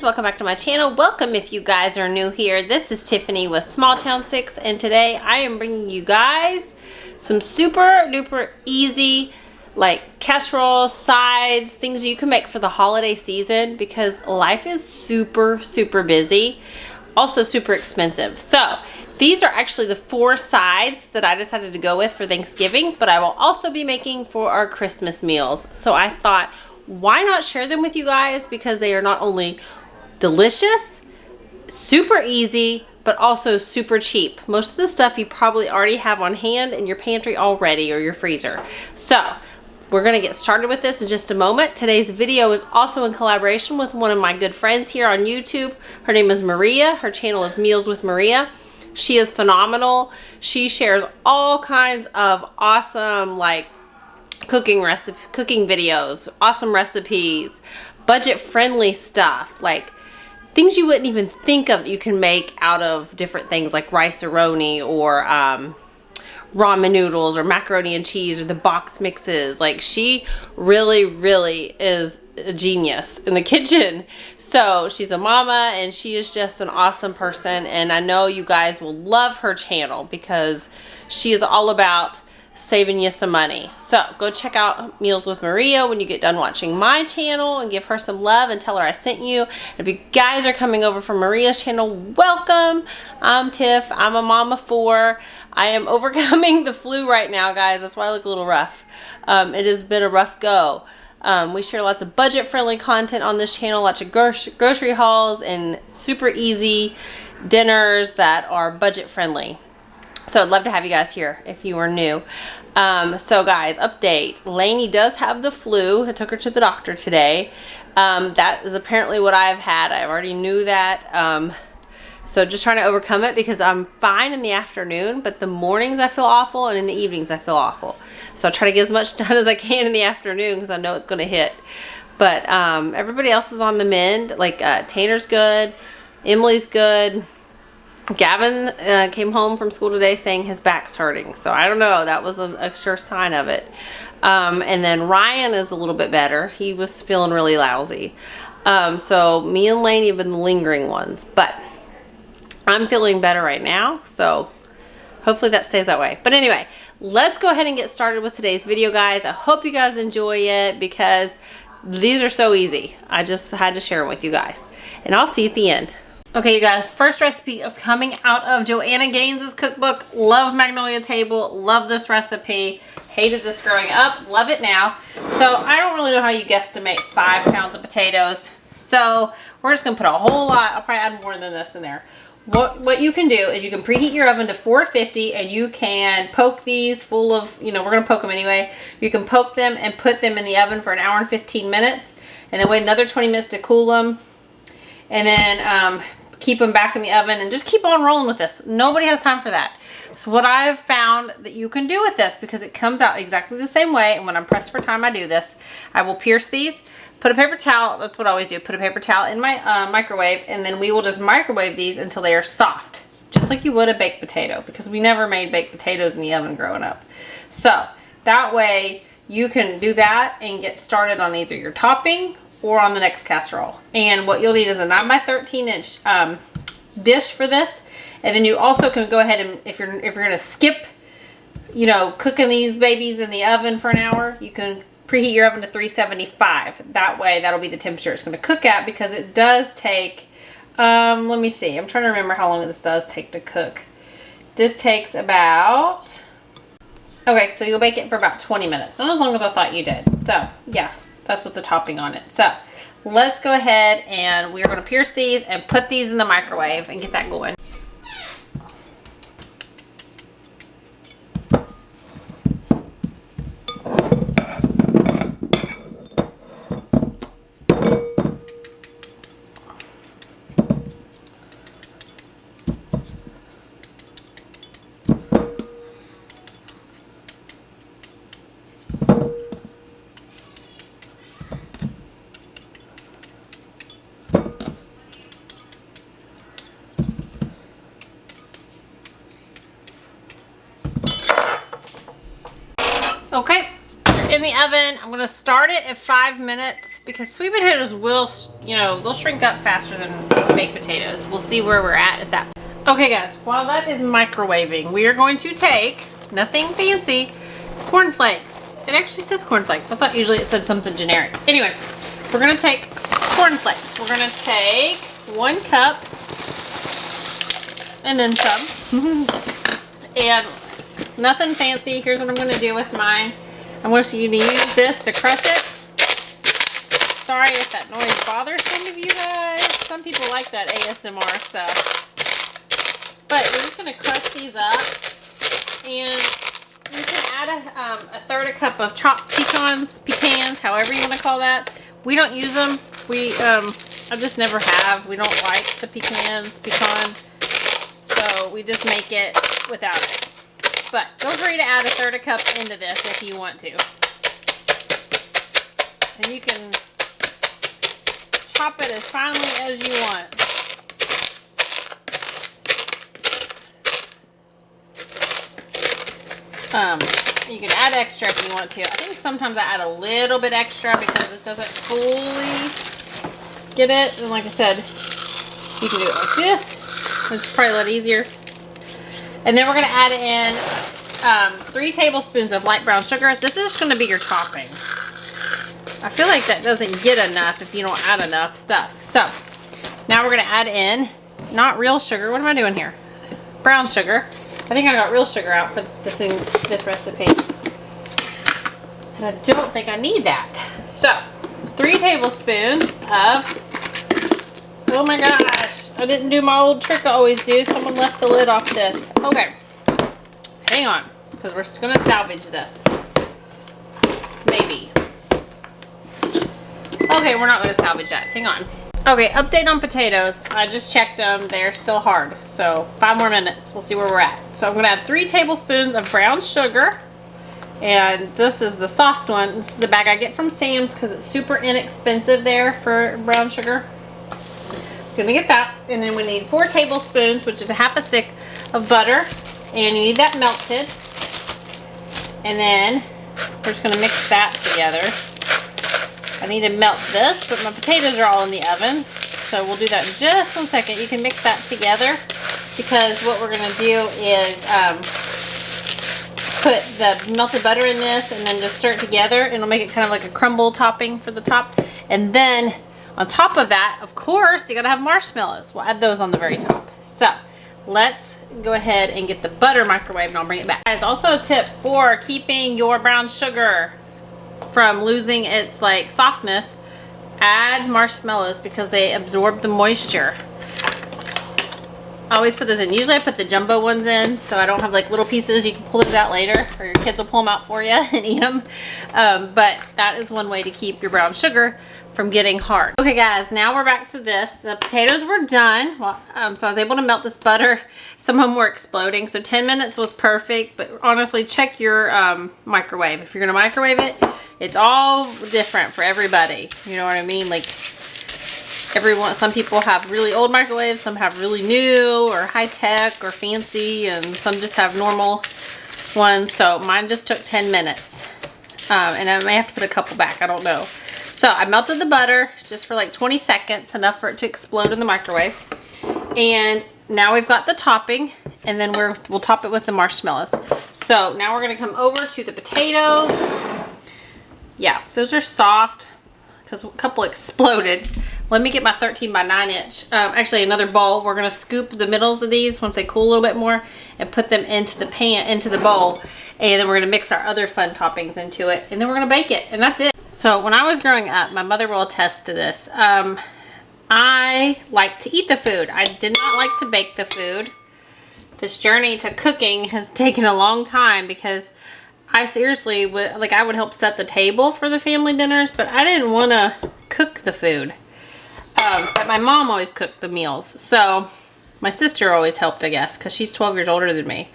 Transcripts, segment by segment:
welcome back to my channel. Welcome if you guys are new here. This is Tiffany with Small Town 6, and today I am bringing you guys some super duper easy like casserole, sides, things you can make for the holiday season because life is super busy, also super expensive. So these are actually the 4 sides that I decided to go with for Thanksgiving, but I will also be making for our Christmas meals. So I thought, why not share them with you guys, because they are not only delicious, super easy, but also super cheap. Most of the stuff you probably already have on hand in your pantry already or your freezer. So we're gonna get started with this in just a moment. Today's video is also in collaboration with one of my good friends here on YouTube. Her name is Maria. Her channel is Meals with Maria. She is phenomenal. She shares all kinds of awesome like cooking videos, awesome recipes, budget-friendly stuff, like things you wouldn't even think of that you can make out of different things like rice-a-roni or ramen noodles or macaroni and cheese or the box mixes. Like, she really is a genius in the kitchen. So she's a mama and she is just an awesome person, and I know you guys will love her channel because she is all about saving you some money. So go check out Meals with Maria when you get done watching my channel and give her some love and tell her I sent you. If you guys are coming over from Maria's channel, welcome. I'm Tiff. I'm a mom of 4. I am overcoming the flu right now, guys. That's why I look a little rough. It has been a rough go. We share lots of budget-friendly content on this channel, lots of grocery hauls and super easy dinners that are budget-friendly. So I'd love to have you guys here if you are new. So guys, update. Lainey does have the flu. I took her to the doctor today. That is apparently what I've had. I already knew that. So just trying to overcome it because I'm fine in the afternoon, but the mornings I feel awful and in the evenings I feel awful. So I try to get as much done as I can in the afternoon because I know it's going to hit. But everybody else is on the mend. Like Tanner's good. Emily's good. Gavin came home from school today saying his back's hurting. So I don't know. That was a sure sign of it. And then Ryan is a little bit better. He was feeling really lousy. So me and Lainey have been the lingering ones. But I'm feeling better right now. So hopefully that stays that way. But anyway, let's go ahead and get started with today's video, guys. I hope you guys enjoy it because these are so easy. I just had to share them with you guys. And I'll see you at the end. Okay, you guys, first recipe is coming out of Joanna Gaines' cookbook. Love Magnolia Table. Love this recipe. Hated this growing up. Love it now. So I don't really know how you guesstimate 5 pounds of potatoes. So we're just going to put a whole lot. I'll probably add more than this in there. What you can do is you can preheat your oven to 450 and you can poke these full of, we're going to poke them anyway. You can poke them and put them in the oven for 1 hour and 15 minutes and then wait another 20 minutes to cool them. And then keep them back in the oven and just keep on rolling with this. Nobody has time for that. So what I've found that you can do with this, because it comes out exactly the same way, and when I'm pressed for time I do this, I will pierce these, put a paper towel, that's what I always do, put a paper towel in my microwave, and then we will just microwave these until they are soft, just like you would a baked potato, because we never made baked potatoes in the oven growing up. So that way you can do that and get started on either your topping or on the next casserole. And what you'll need is a 9 by 13 inch dish for this. And then you also can go ahead and if you're gonna skip, cooking these babies in the oven for 1 hour, you can preheat your oven to 375. That way, that'll be the temperature it's gonna cook at, because it does take, let me see, I'm trying to remember how long this does take to cook. This takes about, okay, so you'll bake it for about 20 minutes. Not as long as I thought you did. So yeah. That's with the topping on it. So let's go ahead and we're going to pierce these and put these in the microwave and get that going. Okay, they're in the oven. I'm gonna start it at 5 minutes because sweet potatoes will, you know, they'll shrink up faster than baked potatoes. We'll see where we're at that. Okay guys, while that is microwaving, we are going to take, nothing fancy, cornflakes. It actually says cornflakes. I thought usually it said something generic. Anyway, we're gonna take cornflakes. We're gonna take 1 cup and then some. And nothing fancy. Here's what I'm gonna do with mine. I want you to use this to crush it. Sorry if that noise bothers some of you guys. Some people like that ASMR stuff. But we're just going to crush these up. And you can add a third a cup of chopped pecans, however you want to call that. We don't use them. I just never have. We don't like the pecan. So we just make it without it. But feel free to add a third a cup into this if you want to. And you can chop it as finely as you want. You can add extra if you want to. I think sometimes I add a little bit extra because it doesn't fully get it. And like I said, you can do it like this, which is probably a lot easier. And then we're going to add in 3 tablespoons of light brown sugar. This is just going to be your topping. I feel like that doesn't get enough if you don't add enough stuff. So now we're going to add in, not real sugar. What am I doing here? Brown sugar. I think I got real sugar out for this recipe. And I don't think I need that. So 3 tablespoons of, oh my gosh, I didn't do my old trick I always do. Someone left the lid off this. Okay, hang on, because we're just gonna salvage this. Maybe. Okay, we're not gonna salvage that, hang on. Okay, update on potatoes. I just checked them, they're still hard. So 5 more minutes, we'll see where we're at. So I'm gonna add 3 tablespoons of brown sugar. And this is the soft one. This is the bag I get from Sam's because it's super inexpensive there for brown sugar. Gonna get that. And then we need 4 tablespoons, which is a half a stick of butter. And you need that melted. And then we're just gonna mix that together. I need to melt this, but my potatoes are all in the oven. So we'll do that in just 1 second. You can mix that together because what we're gonna do is put the melted butter in this and then just stir it together, and it'll make it kind of like a crumble topping for the top. And then on top of that, of course, you gotta have marshmallows. We'll add those on the very top. So let's go ahead and get the butter microwave and I'll bring it back. Guys, also a tip for keeping your brown sugar from losing its like softness, add marshmallows because they absorb the moisture. I always put those in. Usually I put the jumbo ones in so I don't have like little pieces. You can pull those out later or your kids will pull them out for you and eat them. But that is one way to keep your brown sugar from getting hard. Okay guys, now we're back to this. The potatoes were done. Well, so I was able to melt this butter. Some of them were exploding. So 10 minutes was perfect, but honestly check your microwave. If you're gonna microwave it, it's all different for everybody. You know what I mean? Like some people have really old microwaves, some have really new or high tech or fancy, and some just have normal ones. So mine just took 10 minutes. And I may have to put a couple back, I don't know. So I melted the butter just for like 20 seconds, enough for it to explode in the microwave. And now we've got the topping, and then we'll top it with the marshmallows. So now we're gonna come over to the potatoes. Yeah, those are soft because a couple exploded. Let me get my 13 by 9 inch. Actually, another bowl. We're gonna scoop the middles of these once they cool a little bit more and put them into the pan, into the bowl. And then we're gonna mix our other fun toppings into it. And then we're gonna bake it, and that's it. So when I was growing up, my mother will attest to this. I like to eat the food. I did not like to bake the food. This journey to cooking has taken a long time because I seriously would, like, I would help set the table for the family dinners, but I didn't want to cook the food. But my mom always cooked the meals. So my sister always helped, I guess, because she's 12 years older than me.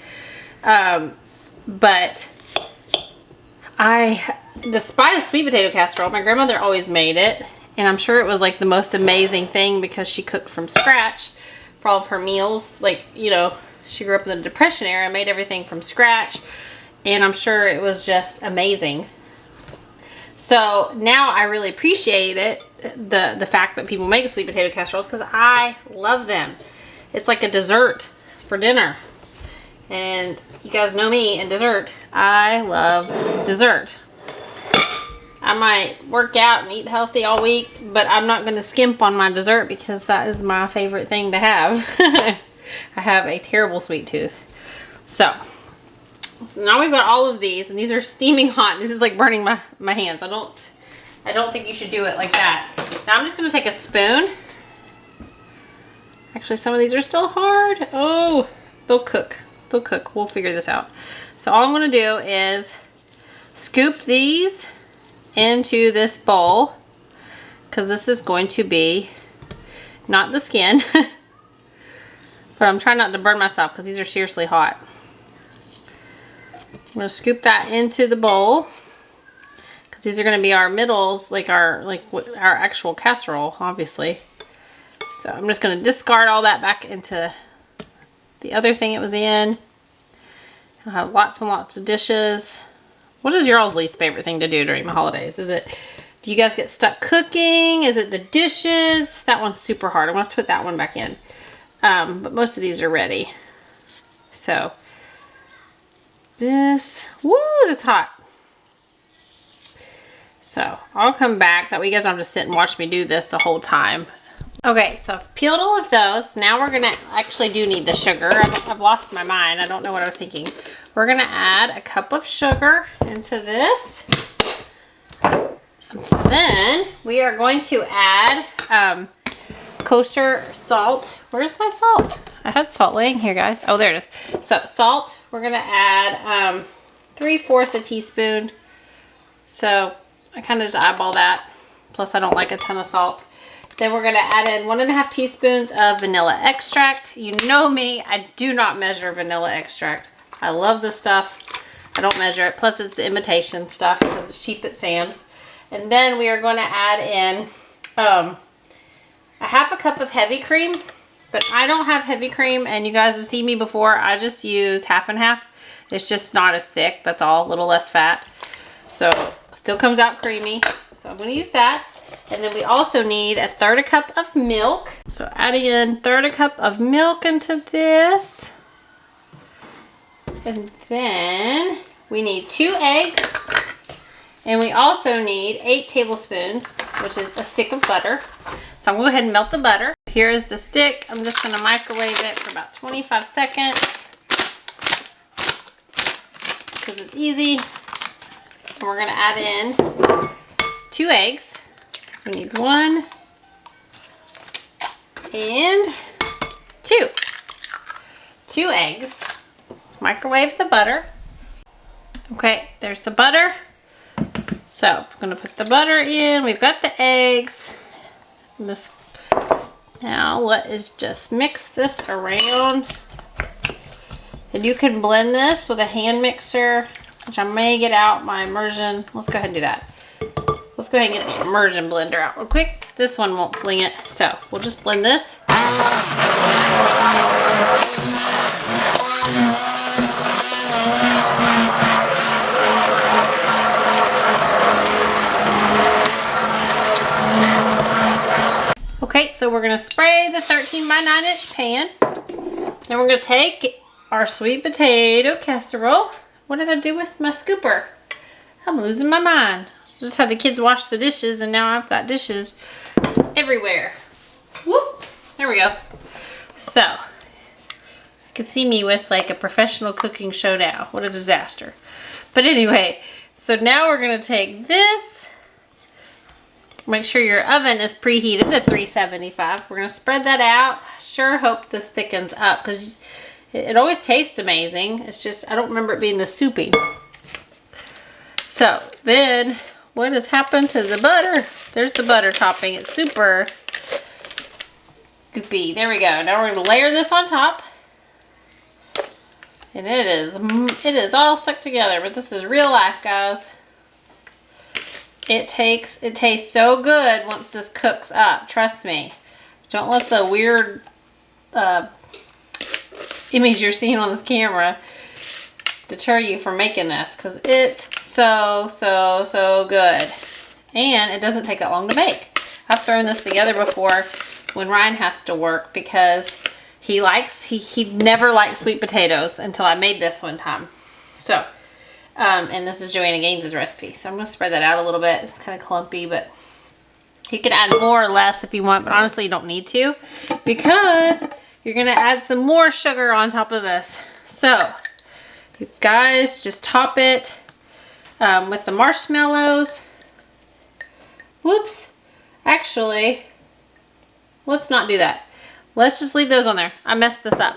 But I despise sweet potato casserole. My grandmother always made it, and I'm sure it was like the most amazing thing because she cooked from scratch for all of her meals. Like, you know, she grew up in the Depression era and made everything from scratch, and I'm sure it was just amazing. So now I really appreciate it, the fact that people make sweet potato casseroles, because I love them. It's like a dessert for dinner. And you guys know me and dessert. I love dessert. I might work out and eat healthy all week, but I'm not going to skimp on my dessert because that is my favorite thing to have. I have a terrible sweet tooth. So now we've got all of these, and these are steaming hot. This is like burning my hands. I don't think you should do it like that. Now I'm just going to take a spoon. Actually, some of these are still hard. Oh, they'll cook. They'll cook. We'll figure this out. So all I'm going to do is scoop these into this bowl, because this is going to be not the skin. But I'm trying not to burn myself because these are seriously hot. I'm going to scoop that into the bowl, because these are going to be our middles, like our actual casserole, obviously. So I'm just going to discard all that back into the other thing it was in. I'll have lots and lots of dishes. What is your all's least favorite thing to do during the holidays? Do you guys get stuck cooking? Is it the dishes? That one's super hard. I'm going to have to put that one back in. But most of these are ready. So this, woo, that's hot. So I'll come back. That way you guys don't have to sit and watch me do this the whole time. Okay, so I've peeled all of those. Now we're gonna actually do need the sugar. I've lost my mind. I don't know what I was thinking. We're gonna add a cup of sugar into this. Then we are going to add kosher salt. Where's my salt? I had salt laying here, guys. Oh, there it is. So salt, we're gonna add 3/4 a teaspoon. So I kind of just eyeball that. Plus I don't like a ton of salt. Then we're going to add in 1.5 teaspoons of vanilla extract. You know me, I do not measure vanilla extract. I love this stuff. I don't measure it. Plus it's the imitation stuff because it's cheap at Sam's. And then we are going to add in a 1/2 cup of heavy cream. But I don't have heavy cream, and you guys have seen me before. I just use 1/2 and 1/2. It's just not as thick. That's all, a little less fat. So still comes out creamy. So I'm going to use that. And then we also need 1/3 cup of milk. So adding in 1/3 cup of milk into this. And then we need 2 eggs. And we also need 8 tablespoons, which is a stick of butter. So I'm going to go ahead and melt the butter. Here is the stick. I'm just going to microwave it for about 25 seconds. Because it's easy. And we're going to add in 2 eggs. So we need 1 and 2. 2 eggs. Let's microwave the butter. Okay, there's the butter. So I'm going to put the butter in. We've got the eggs. Now let's just mix this around. And you can blend this with a hand mixer, which I may get out my immersion. Let's go ahead and do that. Let's go ahead and get the immersion blender out real quick. This one won't fling it, so we'll just blend this. Okay, so we're gonna spray the 13 by 9 inch pan. Then we're gonna take our sweet potato casserole. What did I do with my scooper? I'm losing my mind. Just had the kids wash the dishes, and now I've got dishes everywhere. Whoop, there we go. So, I can see me with like a professional cooking show now. What a disaster. But anyway, so now we're gonna take this. Make sure your oven is preheated at 375. We're gonna spread that out. I sure hope this thickens up because it always tastes amazing. It's just, I don't remember it being this soupy. So then, what has happened to the butter? There's the butter topping. It's super goopy. There we go. Now we're gonna layer this on top. And it is all stuck together, but this is real life, guys. It tastes so good once this cooks up. Trust me. Don't let the weird image you're seeing on this camera deter you from making this, because it's so good. and it doesn't take that long to make. I've thrown this together before when Ryan has to work because he never liked sweet potatoes until I made this one time. So, and this is Joanna Gaines' recipe. So I'm going to spread that out a little bit. It's kind of clumpy, but you can add more or less if you want, but honestly you don't need to because you're going to add some more sugar on top of this. So, you guys just top it with the marshmallows. Whoops. Actually, let's not do that. Let's just leave those on there. I messed this up.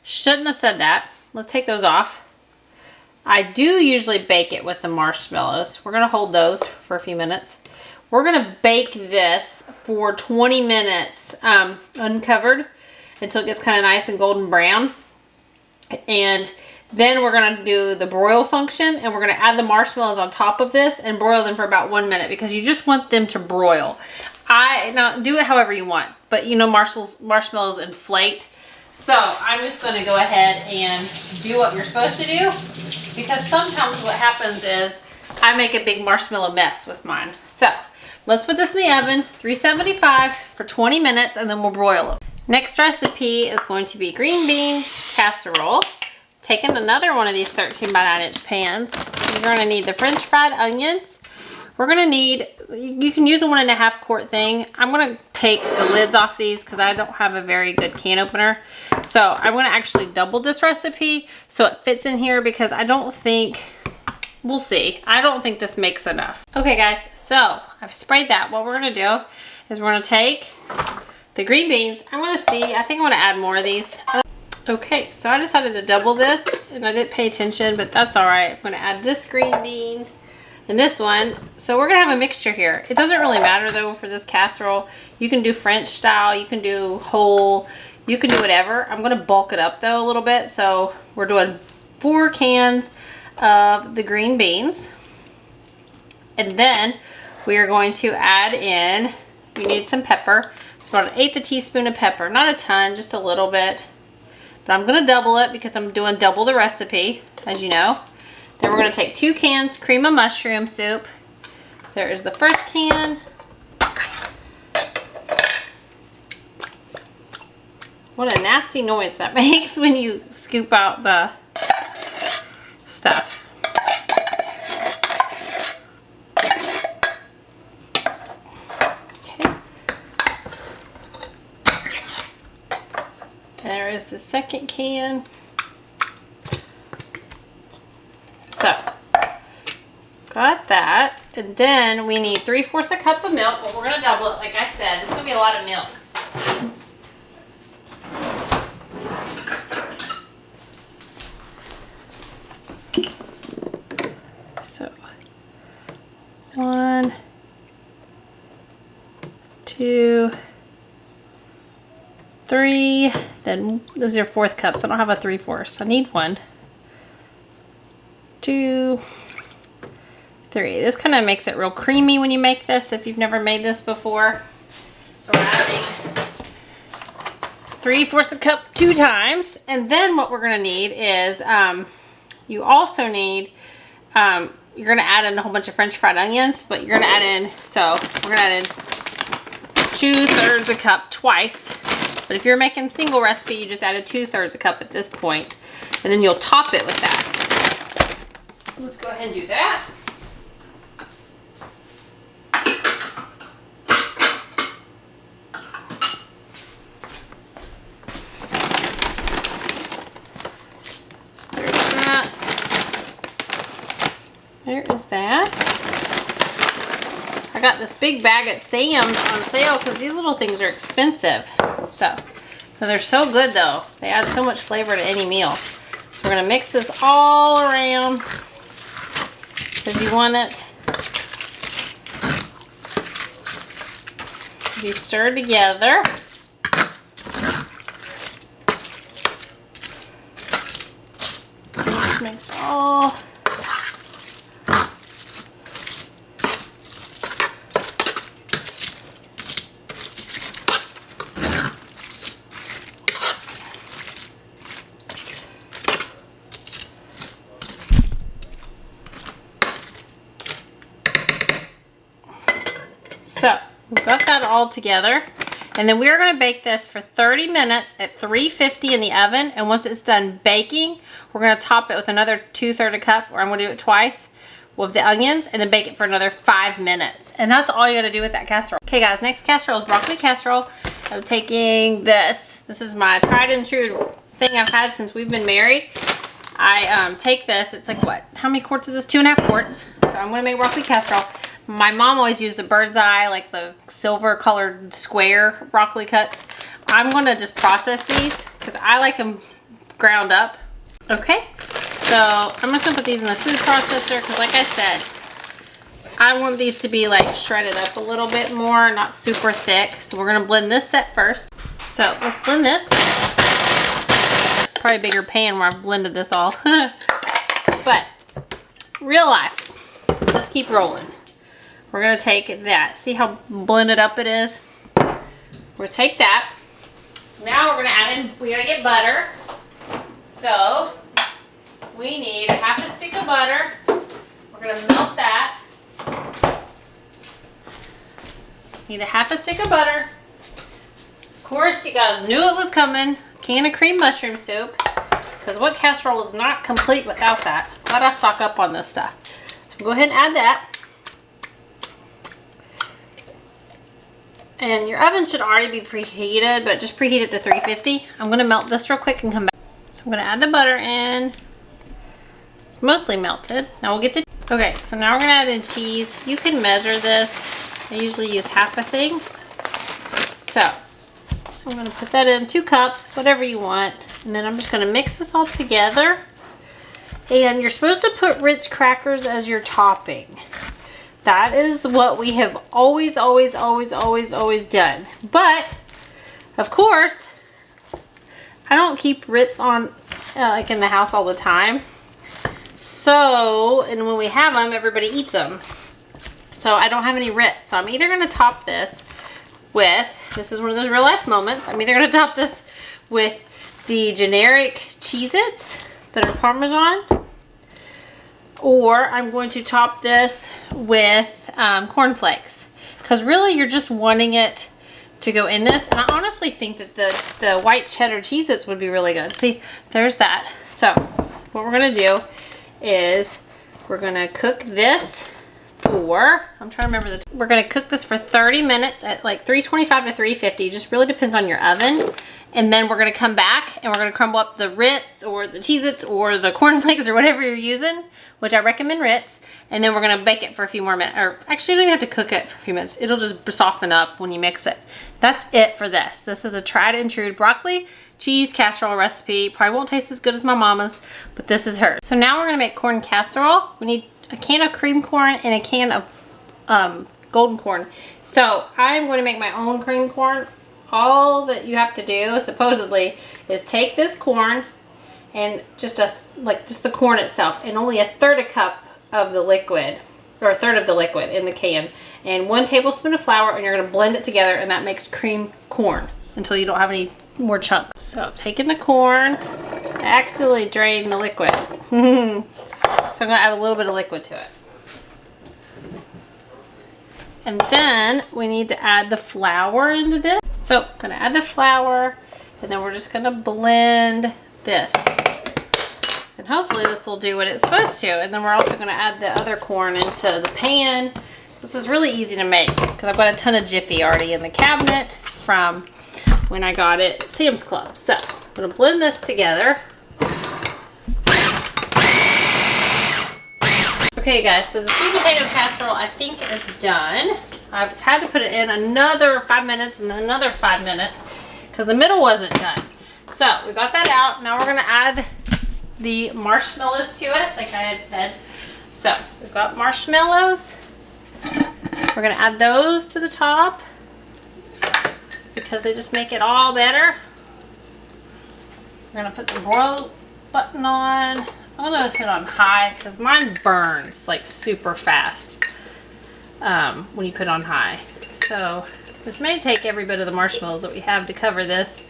Shouldn't have said that. Let's take those off. I do usually bake it with the marshmallows. We're going to hold those for a few minutes. We're going to bake this for 20 minutes uncovered until it gets kind of nice and golden brown. And then we're going to do the broil function, and we're going to add the marshmallows on top of this and broil them for about 1 minute because you just want them to broil. Now do it however you want, but you know marshmallows inflate. So I'm just going to go ahead and do what you're supposed to do because sometimes what happens is I make a big marshmallow mess with mine. So let's put this in the oven, 375 for 20 minutes, and then we'll broil them. Next recipe is going to be green bean casserole. Taking another one of these 13 by 9 inch pans. You're going to need the French fried onions. We're going to need, you can use a 1.5 quart thing. I'm going to take the lids off these because I don't have a very good can opener. So I'm going to actually double this recipe so it fits in here because I don't think, we'll see. I don't think this makes enough. Okay guys, so I've sprayed that. What we're going to do is we're going to take the green beans. I'm going to see, I think I'm going to add more of these. Okay, so I decided to double this and I didn't pay attention, but that's all right. I'm going to add this green bean and this one. So we're going to have a mixture here. It doesn't really matter though for this casserole. You can do French style, you can do whole, you can do whatever. I'm going to bulk it up though a little bit. So we're doing 4 cans of the green beans. And then we are going to add in, we need some pepper. It's about 1/8 teaspoon of pepper. Not a ton, just a little bit. But I'm going to double it because I'm doing double the recipe, as you know. Then we're going to take 2 cans cream of mushroom soup. There is the first can. What a nasty noise that makes when you scoop out the stuff. There is the second can. So, got that. And then we need 3/4 cup of milk, but we're going to double it like I said. This is going to be a lot of milk. So, 1, 2, 3, then this is your 4th cup, so I don't have a 3/4. I need 1, 2, 3. This kind of makes it real creamy when you make this if you've never made this before. So we're adding 3/4 cup 2 times. And then what we're going to need is, you also need, you're going to add in a whole bunch of French fried onions, but you're going to add in, so we're going to add in 2/3 a cup twice. But if you're making single recipe, you just added 2/3 a cup at this point, and then you'll top it with that. Let's go ahead and do that. So there's that. There is that. I got this big bag at Sam's on sale because these little things are expensive. So they're so good though. They add so much flavor to any meal. So we're going to mix this all around because you want it to be stirred together. Just mix all. So we've got that all together. And then we're going to bake this for 30 minutes at 350 in the oven. And once it's done baking, we're going to top it with another 2/3 cup, or I'm going to do it twice, with the onions, and then bake it for another 5 minutes. And that's all you got to do with that casserole. Okay guys, next casserole is broccoli casserole. I'm taking this. This is my tried and true thing I've had since we've been married. I take this. It's like what? How many quarts is this? 2.5 quarts. So I'm going to make broccoli casserole. My mom always used the bird's eye, like the silver colored square broccoli cuts. I'm going to just process these because I like them ground up. Okay, so I'm just going to put these in the food processor because like I said, I want these to be like shredded up a little bit more, not super thick. So we're going to blend this set first. So let's blend this. Probably a bigger pan where I've blended this all. But real life, let's keep rolling. We're going to take that. See how blended up it is? We're going to take that. Now we're going to add in, we got to get butter. So we need 1/2 stick of butter. We're going to melt that. Need 1/2 stick of butter. Of course, you guys knew it was coming. Can of cream mushroom soup. Because what casserole is not complete without that? Glad I stock up on this stuff. So go ahead and add that. And your oven should already be preheated, but just preheat it to 350. I'm going to melt this real quick and come back. So I'm going to add the butter in. It's mostly melted. Now we'll get the... Okay, so now we're going to add in cheese. You can measure this. I usually use 1/2 thing. So I'm going to put that in 2 cups, whatever you want. And then I'm just going to mix this all together. And you're supposed to put Ritz crackers as your topping. That is what we have always done. But, of course, I don't keep Ritz on, like in the house all the time. So, and when we have them, everybody eats them. So I don't have any Ritz. So I'm either going to top this with, this is one of those real life moments, I'm either going to top this with the generic Cheez-Its that are Parmesan, or I'm going to top this with Corn Flakes. Because really you're just wanting it to go in this. And I honestly think that the white cheddar Cheez-Its would be really good. See, there's that. So what we're going to do is we're going to cook this for, I'm trying to remember we're going to cook this for 30 minutes at like 325 to 350. Just really depends on your oven. And then we're going to come back and we're going to crumble up the Ritz or the Cheez-Its or the Corn Flakes or whatever you're using, which I recommend Ritz. And then we're going to bake it for a few more minutes. Or actually, you don't even have to cook it for a few minutes. It'll just soften up when you mix it. That's it for this. This is a tried and true broccoli cheese casserole recipe. Probably won't taste as good as my mama's, but this is hers. So now we're going to make corn casserole. We need a can of cream corn and a can of golden corn. So I'm going to make my own cream corn. All that you have to do, supposedly, is take this corn and just the corn itself, and only 1/3 cup of the liquid, or 1/3 of the liquid in the can, and 1 tablespoon of flour, and you're going to blend it together, and that makes cream corn until you don't have any more chunks. So taking the corn, I accidentally drained the liquid. So I'm going to add a little bit of liquid to it. And then we need to add the flour into this. So I'm going to add the flour, and then we're just going to blend this. And hopefully this will do what it's supposed to. And then we're also going to add the other corn into the pan. This is really easy to make because I've got a ton of Jiffy already in the cabinet from when I got it at Sam's Club. So I'm going to blend this together. Okay guys, so the sweet potato casserole I think is done. I've had to put it in another 5 minutes and then another 5 minutes because the middle wasn't done. So we got that out. Now we're going to add the marshmallows to it like I had said. So we've got marshmallows. We're going to add those to the top because they just make it all better. We're going to put the broil button on. I'm going to hit on high because mine burns like super fast when you put on high. So this may take every bit of the marshmallows that we have to cover this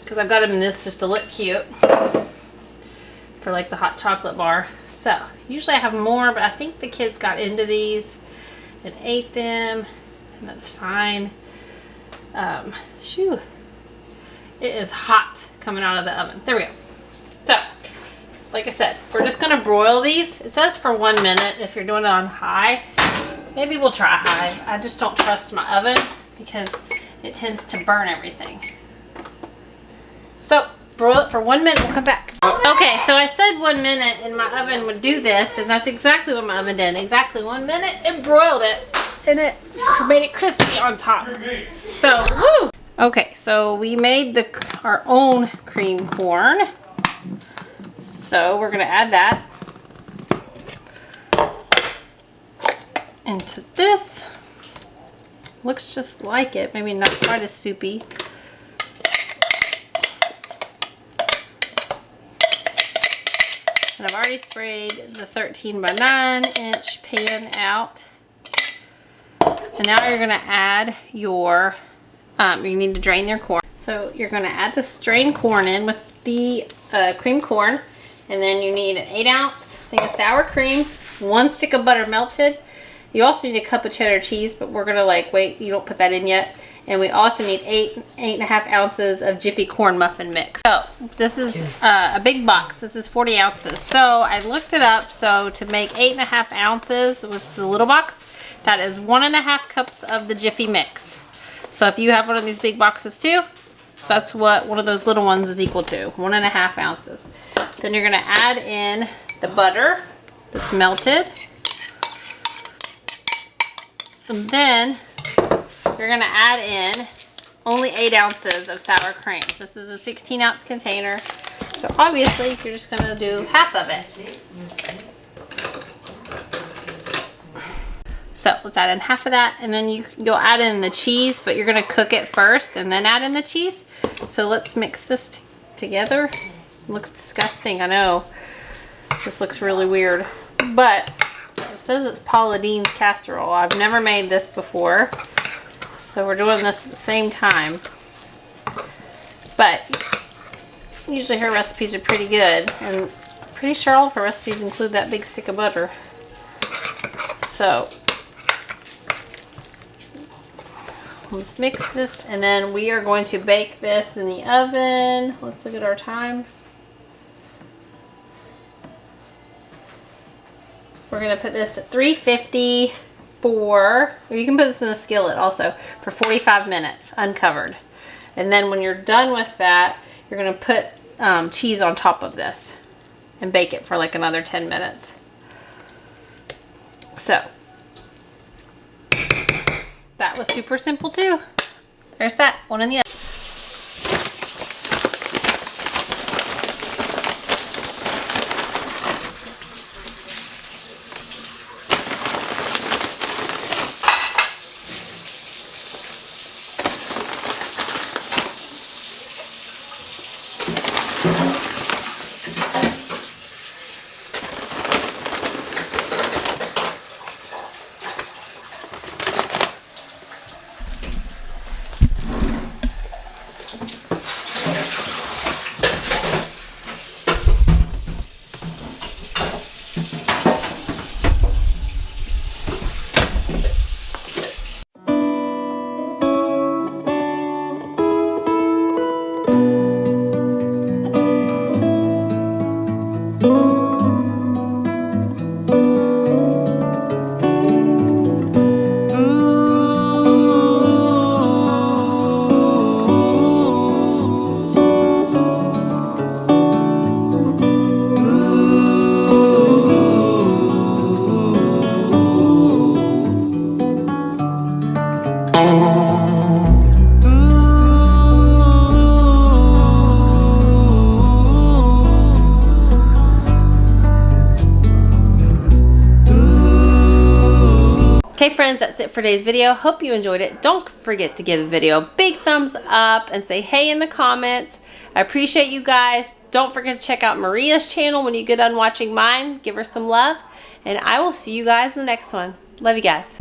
because I've got them in this just to look cute for like the hot chocolate bar. So usually I have more, but I think the kids got into these and ate them. and that's fine. Shoo. It is hot coming out of the oven. There we go. So, like I said, we're just gonna broil these. It says for 1 minute if you're doing it on high. Maybe we'll try high. I just don't trust my oven because it tends to burn everything. So, broil it for 1 minute, we'll come back. Okay, so I said 1 minute and my oven would do this, and that's exactly what my oven did. Exactly 1 minute, it broiled it, and it made it crispy on top. So, woo! Okay, so we made our own cream corn. So we're gonna add that into this. Looks just like it, maybe not quite as soupy. And I've already sprayed the 13 by 9 inch pan out. And now you're gonna add your, you need to drain your corn. So you're gonna add the strained corn in with the cream corn. And then you need an 8 ounce thing of sour cream, 1 stick of butter melted. You also need a cup of cheddar cheese, but we're gonna wait, you don't put that in yet. And we also need 8.5 ounces of Jiffy corn muffin mix. So this is a big box. This is 40 ounces. So I looked it up. So to make 8.5 ounces was the little box. That is 1.5 cups of the Jiffy mix. So if you have one of these big boxes too, that's what one of those little ones is equal to, 1.5 ounces. Then you're gonna add in the butter that's melted. And then you're gonna add in only 8 ounces of sour cream. This is a 16 ounce container. So obviously you're just gonna do half of it. So let's add in half of that, and then you'll add in the cheese, but you're gonna cook it first and then add in the cheese. So let's mix this together. It looks disgusting, I know. This looks really weird, but it says it's Paula Deen's casserole. I've never made this before, so we're doing this at the same time. But usually her recipes are pretty good, and I'm pretty sure all of her recipes include that big stick of butter. So let's mix this, and then we are going to bake this in the oven. Let's look at our time. We're gonna put this at 350 or you can put this in a skillet also, for 45 minutes uncovered. And then when you're done with that, you're gonna put cheese on top of this and bake it for another 10 minutes. So that was super simple too. There's that one in the oven. Okay friends, that's it for today's video. Hope you enjoyed it. Don't forget to give the video a big thumbs up and say hey in the comments. I appreciate you guys. Don't forget to check out Maria's channel when you get done watching mine. Give her some love. And I will see you guys in the next one. Love you guys.